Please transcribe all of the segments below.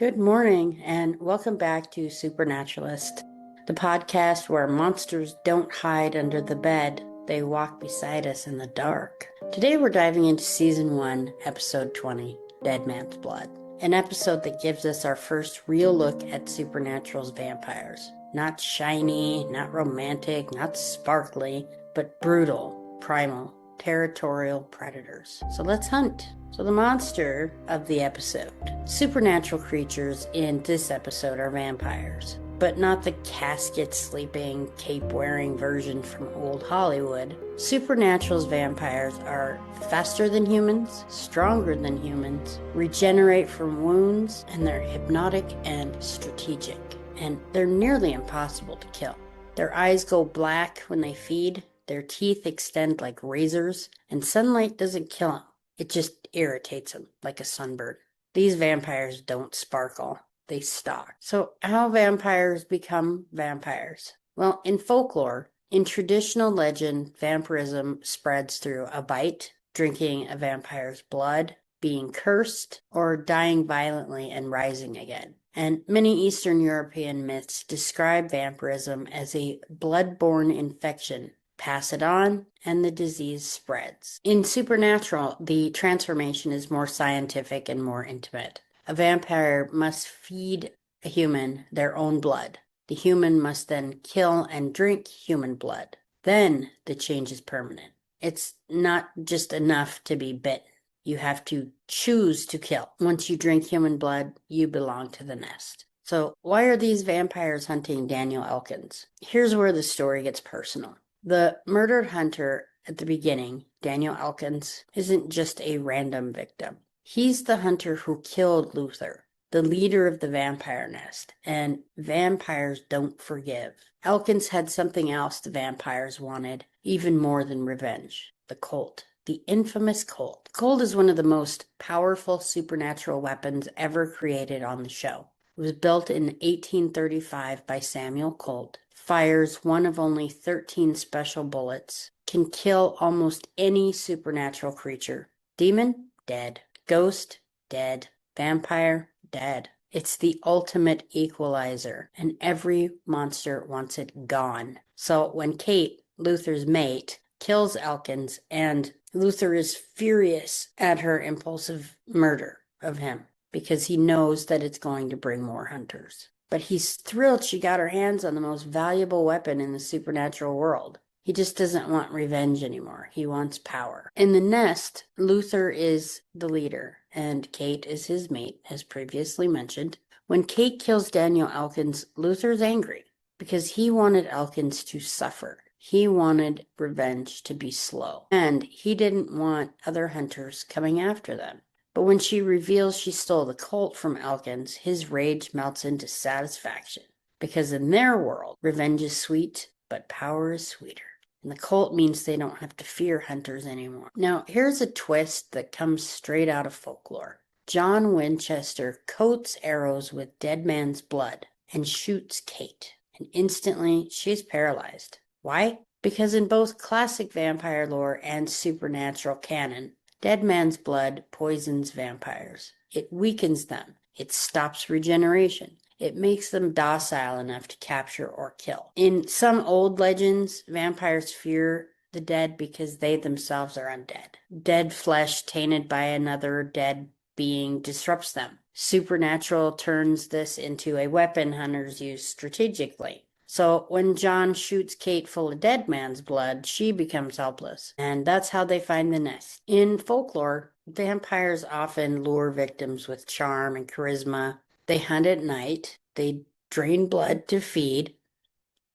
Good morning, and welcome back to Supernaturalist, the podcast where monsters don't hide under the bed, they walk beside us in the dark. Today we're diving into Season 1, Episode 20, Dead Man's Blood, an episode that gives us our first real look at Supernatural's vampires. Not shiny, not romantic, not sparkly, but brutal, primal, territorial predators. So let's hunt. So the monster of the episode. Supernatural creatures in this episode are vampires, but not the casket-sleeping, cape-wearing version from old Hollywood. Supernatural's vampires are faster than humans, stronger than humans, regenerate from wounds, and they're hypnotic and strategic. And they're nearly impossible to kill. Their eyes go black when they feed, their teeth extend like razors, and sunlight doesn't kill them. It just irritates them like a sunburn. These vampires don't sparkle, they stalk. So how vampires become vampires? Well, in folklore, in traditional legend, vampirism spreads through a bite, drinking a vampire's blood, being cursed, or dying violently and rising again. And many Eastern European myths describe vampirism as a blood-borne infection. Pass it on, and the disease spreads. In Supernatural, the transformation is more scientific and more intimate. A vampire must feed a human their own blood. The human must then kill and drink human blood. Then the change is permanent. It's not just enough to be bitten. You have to choose to kill. Once you drink human blood, you belong to the nest. So why are these vampires hunting Daniel Elkins? Here's where the story gets personal. The murdered hunter at the beginning, Daniel Elkins, isn't just a random victim. He's the hunter who killed Luther, the leader of the vampire nest, and vampires don't forgive. Elkins had something else the vampires wanted, even more than revenge: the Colt. The infamous Colt. The Colt is one of the most powerful supernatural weapons ever created on the show. It was built in 1835 by Samuel Colt. Fires one of only 13 special bullets. Can kill almost any supernatural creature. Demon? Dead. Ghost? Dead. Vampire? Dead. It's the ultimate equalizer, and every monster wants it gone. So when Kate, Luther's mate, kills Elkins, and Luther is furious at her impulsive murder of him because he knows that it's going to bring more hunters. But he's thrilled she got her hands on the most valuable weapon in the supernatural world. He just doesn't want revenge anymore. He wants power. In the nest, Luther is the leader, and Kate is his mate, as previously mentioned. When Kate kills Daniel Elkins, Luther's angry because he wanted Elkins to suffer. He wanted revenge to be slow, and he didn't want other hunters coming after them. But when she reveals she stole the Colt from Elkins, his rage melts into satisfaction. Because in their world, revenge is sweet, but power is sweeter. And the Colt means they don't have to fear hunters anymore. Now, here's a twist that comes straight out of folklore. John Winchester coats arrows with dead man's blood and shoots Kate. And instantly, she's paralyzed. Why? Because in both classic vampire lore and supernatural canon, dead man's blood poisons vampires. It weakens them. It stops regeneration. It makes them docile enough to capture or kill. In some old legends, vampires fear the dead because they themselves are undead. Dead flesh tainted by another dead being disrupts them. Supernatural turns this into a weapon hunters use strategically. So when John shoots Kate full of dead man's blood, she becomes helpless. And that's how they find the nest. In folklore, vampires often lure victims with charm and charisma. They hunt at night. They drain blood to feed.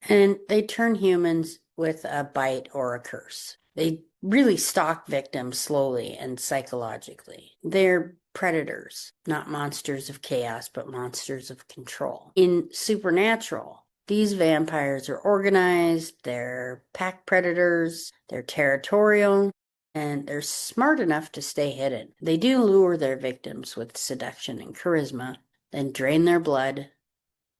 And they turn humans with a bite or a curse. They really stalk victims slowly and psychologically. They're predators, not monsters of chaos, but monsters of control. In Supernatural, these vampires are organized, they're pack predators, they're territorial, and they're smart enough to stay hidden. They do lure their victims with seduction and charisma, then drain their blood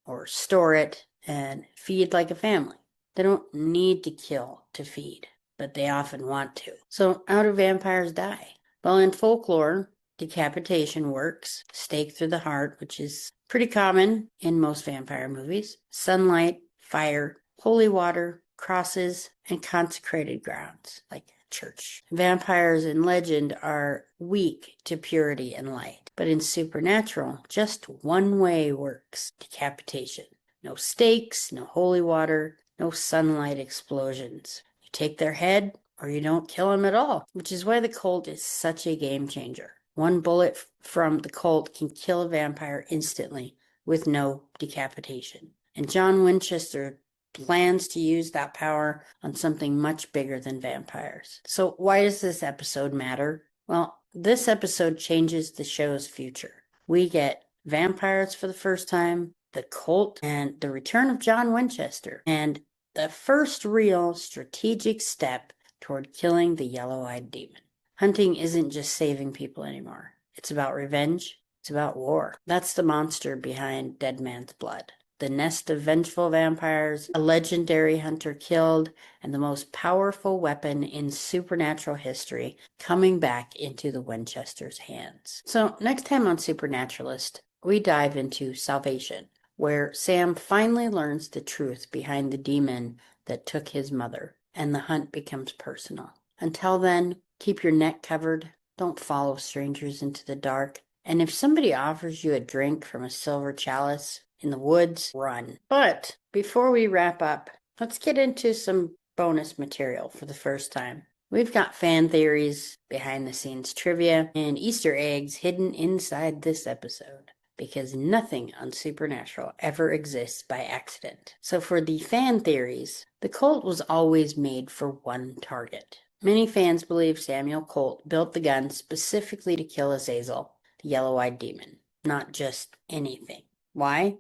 or store it and feed like a family. They don't need to kill to feed, but they often want to. So how do vampires die? Well, in folklore, decapitation works, stake through the heart, which is pretty common in most vampire movies, sunlight, fire, holy water, crosses, and consecrated grounds, like church. Vampires in legend are weak to purity and light, but in supernatural, just one way works: decapitation. No stakes, no holy water, no sunlight explosions. You take their head, or you don't kill them at all, which is why the Colt is such a game changer. One bullet from the Colt can kill a vampire instantly with no decapitation. And John Winchester plans to use that power on something much bigger than vampires. So why does this episode matter? Well, this episode changes the show's future. We get vampires for the first time, the Colt, and the return of John Winchester, and the first real strategic step toward killing the yellow-eyed demon. Hunting isn't just saving people anymore. It's about revenge. It's about war. That's the monster behind Dead Man's Blood. The nest of vengeful vampires, a legendary hunter killed, and the most powerful weapon in supernatural history coming back into the Winchester's hands. So next time on Supernaturalist, we dive into Salvation, where Sam finally learns the truth behind the demon that took his mother, and the hunt becomes personal. Until then, keep your neck covered, don't follow strangers into the dark, and if somebody offers you a drink from a silver chalice in the woods, run. But before we wrap up, let's get into some bonus material for the first time. We've got fan theories, behind the scenes trivia, and Easter eggs hidden inside this episode, because nothing on Supernatural ever exists by accident. So for the fan theories, the Colt was always made for one target. Many fans believe Samuel Colt built the gun specifically to kill Azazel, the yellow-eyed demon, not just anything. Why?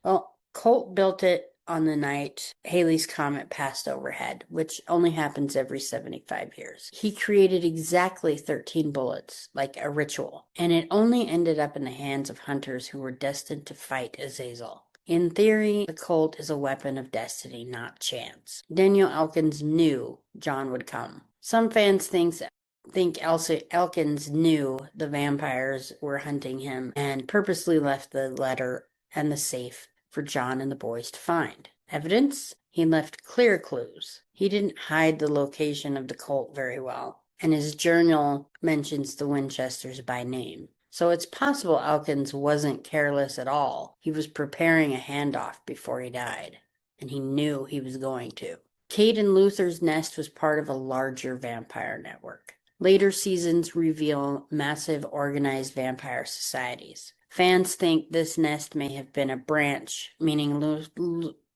Well, Colt built it on the night Halley's Comet passed overhead, which only happens every 75 years. He created exactly 13 bullets, like a ritual, and it only ended up in the hands of hunters who were destined to fight Azazel. In theory, the Colt is a weapon of destiny, not chance. Daniel Elkins knew John would come. Some fans think Elkins knew the vampires were hunting him and purposely left the letter and the safe for John and the boys to find. Evidence? He left clear clues. He didn't hide the location of the Colt very well, and his journal mentions the Winchesters by name. So it's possible Elkins wasn't careless at all. He was preparing a handoff before he died, and he knew he was going to. Kate and Luther's nest was part of a larger vampire network. Later seasons reveal massive organized vampire societies. Fans think this nest may have been a branch, meaning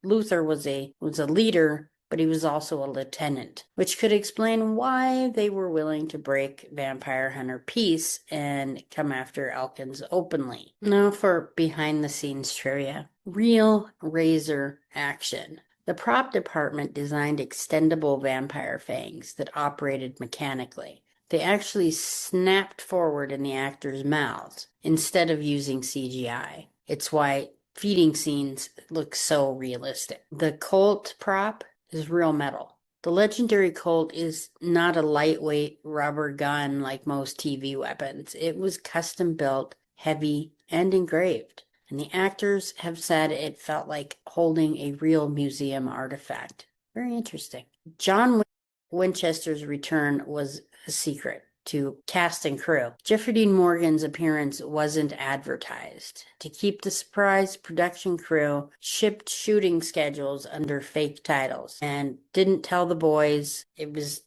Luther was a leader, but he was also a lieutenant, which could explain why they were willing to break vampire hunter peace and come after Elkins openly. Now for behind-the-scenes trivia. Real razor action. The prop department designed extendable vampire fangs that operated mechanically. They actually snapped forward in the actors' mouths instead of using CGI. It's why feeding scenes look so realistic. The Colt prop is real metal. The legendary Colt is not a lightweight rubber gun like most TV weapons. It was custom built, heavy, and engraved. And the actors have said it felt like holding a real museum artifact. Very interesting. John Winchester's return was a secret to cast and crew. Jeffrey Dean Morgan's appearance wasn't advertised. To keep the surprise, production crew shipped shooting schedules under fake titles and didn't tell the boys. It was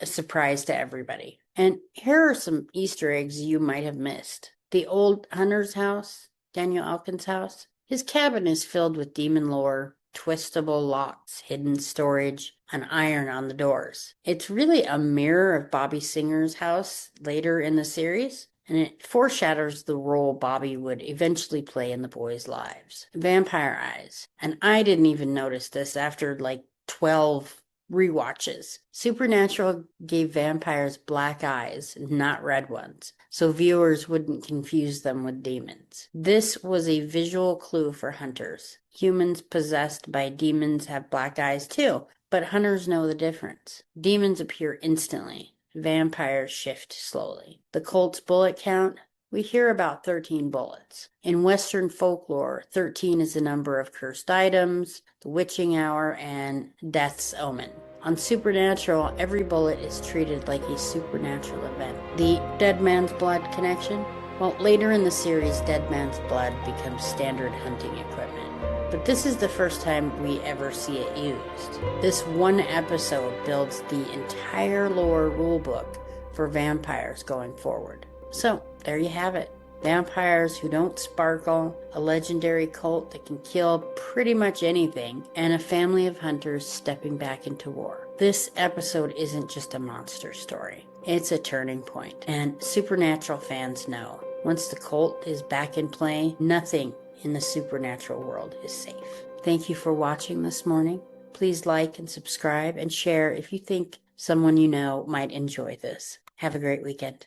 a surprise to everybody. And here are some Easter eggs you might have missed. The old hunter's house, Daniel Elkins' house, his cabin is filled with demon lore, twistable locks, hidden storage, an iron on the doors. It's really a mirror of Bobby Singer's house later in the series, and it foreshadows the role Bobby would eventually play in the boys' lives. Vampire eyes. And I didn't even notice this after like 12 rewatches. Supernatural gave vampires black eyes, not red ones, so viewers wouldn't confuse them with demons. This was a visual clue for hunters. Humans possessed by demons have black eyes too, but hunters know the difference. Demons appear instantly. vampires shift slowly. The cult's bullet count? We hear about 13 bullets. In Western folklore, 13 is the number of cursed items, the witching hour, and death's omen. On Supernatural, every bullet is treated like a supernatural event. The dead man's blood connection? Well, later in the series, dead man's blood becomes standard hunting equipment. But this is the first time we ever see it used. This one episode builds the entire lore rulebook for vampires going forward. So, there you have it. Vampires who don't sparkle, a legendary cult that can kill pretty much anything, and a family of hunters stepping back into war. This episode isn't just a monster story. It's a turning point, and Supernatural fans know. Once the cult is back in play, nothing in the supernatural world is safe. Thank you for watching this morning. Please like and subscribe and share if you think someone you know might enjoy this. Have a great weekend.